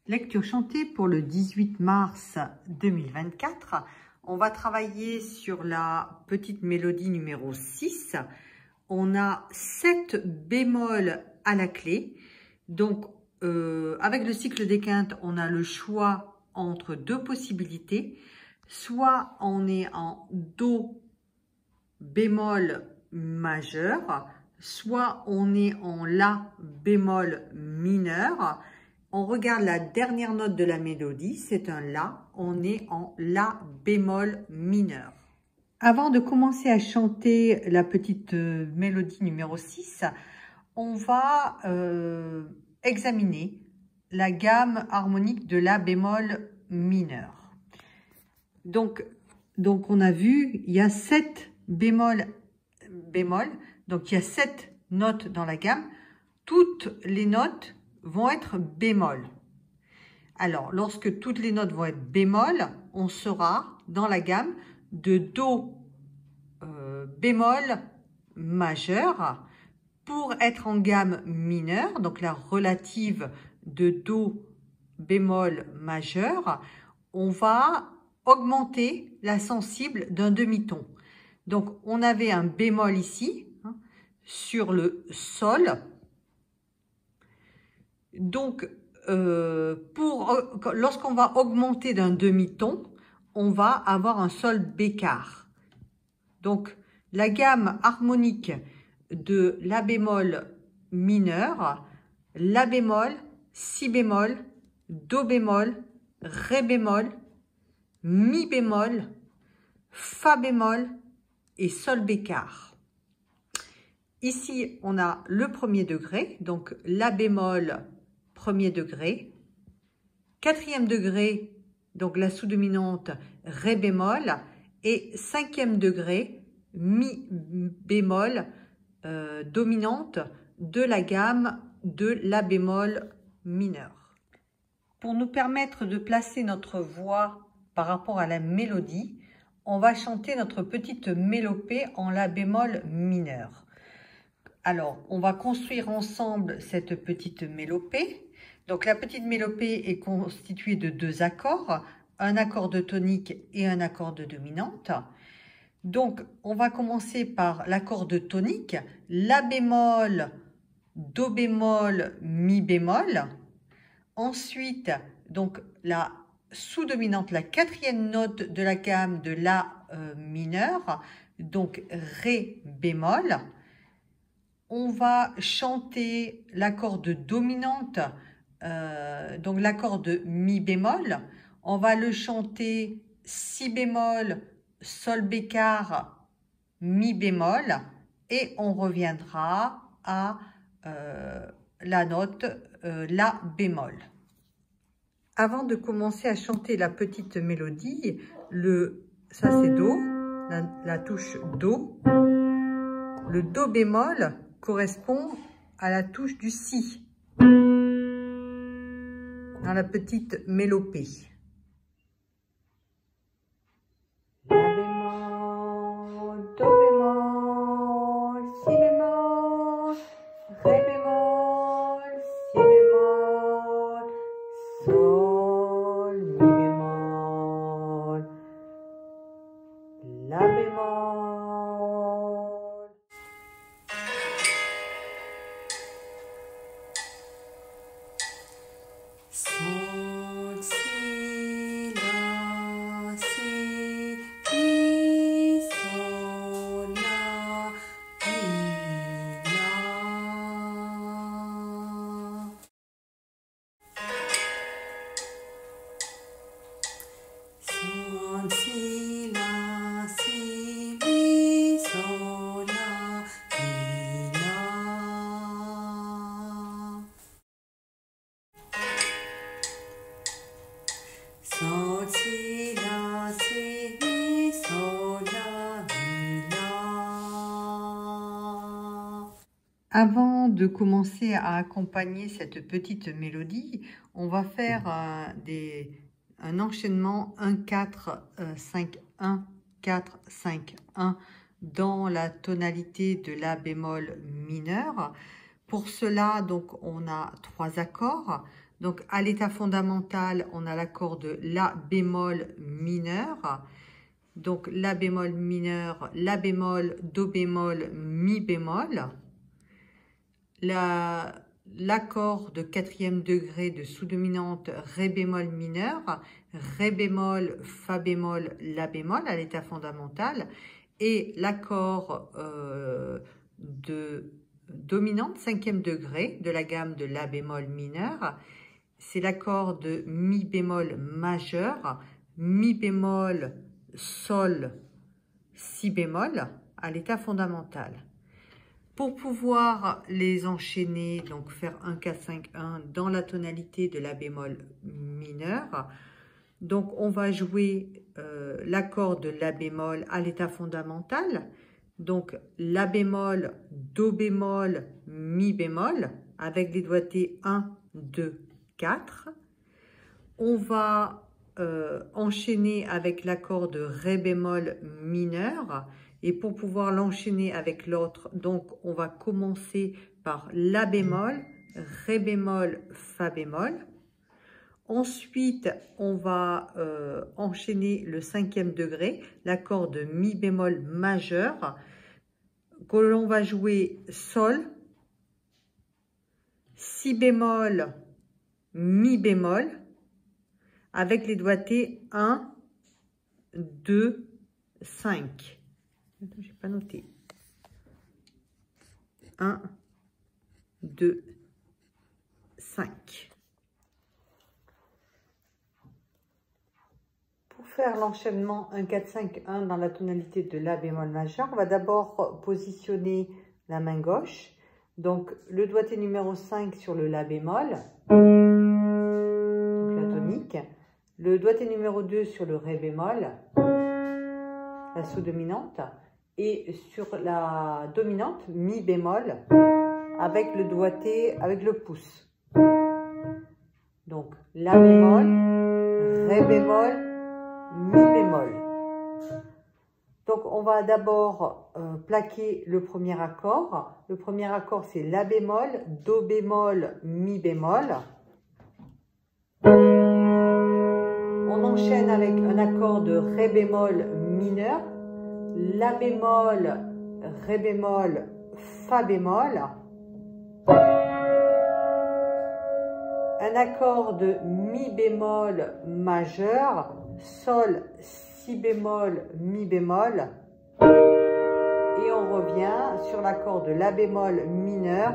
Lecture chantée pour le 18 mars 2024. On va travailler sur la petite mélodie numéro 6. On a 7 bémols à la clé. Donc, avec le cycle des quintes, on a le choix entre deux possibilités. Soit on est en Do bémol majeur, soit on est en La bémol mineur. On regarde la dernière note de la mélodie, c'est un La, on est en La bémol mineur. Avant de commencer à chanter la petite mélodie numéro 6, on va examiner la gamme harmonique de La bémol mineur. Donc on a vu, il y a 7 bémols, donc il y a 7 notes dans la gamme. Toutes les notes vont être bémol. Alors, lorsque toutes les notes vont être bémol, on sera dans la gamme de Do bémol majeur. Pour être en gamme mineure, donc la relative de Do bémol majeur, on va augmenter la sensible d'un demi-ton. Donc, on avait un bémol ici, sur le Sol. Donc, lorsqu'on va augmenter d'un demi-ton, on va avoir un Sol bécard. Donc, la gamme harmonique de La bémol mineur, La bémol, Si bémol, Do bémol, Ré bémol, Mi bémol, Fa bémol et Sol bécard. Ici, on a le premier degré, donc La bémol premier degré, quatrième degré, donc la sous-dominante Ré bémol, et cinquième degré, Mi bémol dominante de la gamme de La bémol mineur. Pour nous permettre de placer notre voix par rapport à la mélodie, on va chanter notre petite mélopée en La bémol mineur. Alors, on va construire ensemble cette petite mélopée. Donc, la petite mélopée est constituée de 2 accords, un accord de tonique et un accord de dominante. Donc, on va commencer par l'accord de tonique, La bémol, Do bémol, Mi bémol. Ensuite, donc, la sous-dominante, la quatrième note de la gamme de La mineur, donc Ré bémol. On va chanter l'accord de dominante, donc l'accord de Mi bémol. On va le chanter Si bémol, Sol bécard, Mi bémol. Et on reviendra à la note La bémol. Avant de commencer à chanter la petite mélodie, ça c'est Do, la touche Do. Le Do bémol correspond à la touche du Si dans la petite mélopée. La bémol, Do bémol, Si bémol, Ré bémol, Si bémol, Sol, Mi bémol, La bémol. Sol, Si, La, Si, Mi, Sol, La, Mi, La. Sol, Si, La, Si, Mi, Sol, La, Mi, La. Sol, Si, La, Si, Mi, Sol, La, Mi, La. Avant de commencer à accompagner cette petite mélodie, on va faire un enchaînement 1-4-5-1, 4-5-1 dans la tonalité de La bémol mineur. Pour cela, donc, on a 3 accords. Donc, à l'état fondamental, on a l'accord de La bémol mineur. Donc, La bémol mineur, La bémol, Do bémol, Mi bémol. L'accord de quatrième degré de sous-dominante Ré bémol mineur, Ré bémol, Fa bémol, La bémol à l'état fondamental. Et l'accord de dominante cinquième degré de la gamme de La bémol mineur, c'est l'accord de Mi bémol majeur, Mi bémol, Sol, Si bémol à l'état fondamental. Pour pouvoir les enchaîner, donc faire 1, 4, 5, 1 dans la tonalité de La bémol mineur, donc on va jouer l'accord de La bémol à l'état fondamental. Donc La bémol, Do bémol, Mi bémol, avec les doigtés 1, 2, 4. On va enchaîner avec l'accord de Ré bémol mineur. Et pour pouvoir l'enchaîner avec l'autre, donc on va commencer par La bémol, Ré bémol, Fa bémol. Ensuite, on va enchaîner le cinquième degré, l'accord de Mi bémol majeur, que l'on va jouer Sol, Si bémol, Mi bémol, avec les doigtés 1, 2, 5. J'ai pas noté. 1, 2, 5. Pour faire l'enchaînement 1, 4, 5, 1 dans la tonalité de La bémol majeur, on va d'abord positionner la main gauche. Donc, le doigté numéro 5 sur le La bémol, donc la tonique. Le doigté numéro 2 sur le Ré bémol, la sous-dominante. Et sur la dominante, Mi bémol, avec le doigté, avec le pouce. Donc, La bémol, Ré bémol, Mi bémol. Donc, on va d'abord plaquer le premier accord. Le premier accord, c'est La bémol, Do bémol, Mi bémol. On enchaîne avec un accord de Ré bémol mineur, La bémol, Ré bémol, Fa bémol. Un accord de Mi bémol majeur, Sol, Si bémol, Mi bémol. Et on revient sur l'accord de La bémol mineur,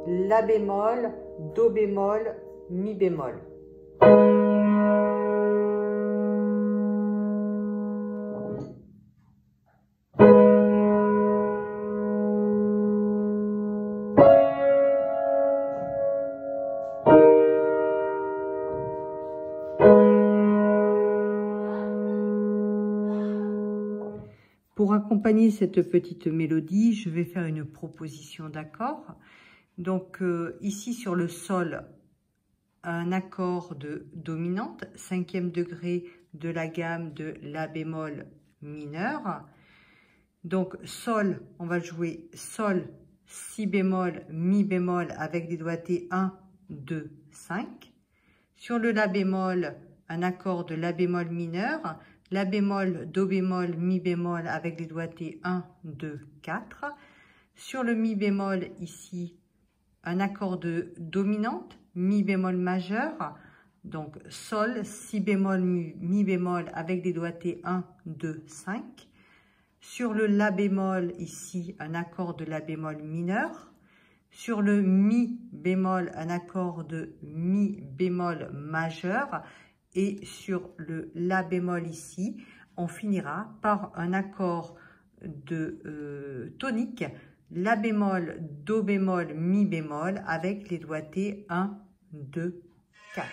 La bémol, Do bémol, Mi bémol. Pour accompagner cette petite mélodie, je vais faire une proposition d'accords. Donc ici sur le Sol, un accord de dominante, cinquième degré de la gamme de La bémol mineur. Donc Sol, on va jouer Sol, Si bémol, Mi bémol avec des doigtés 1, 2, 5. Sur le La bémol, un accord de La bémol mineur, La bémol, Do bémol, Mi bémol avec les doigtés 1, 2, 4. Sur le Mi bémol ici, un accord de dominante, Mi bémol majeur, donc Sol, Si bémol, Mi bémol avec des doigtés 1, 2, 5. Sur le La bémol ici, un accord de La bémol mineur. Sur le Mi bémol, un accord de Mi bémol majeur. Et sur le La bémol ici, on finira par un accord de tonique, La bémol, Do bémol, Mi bémol avec les doigtés 1, 2, 4.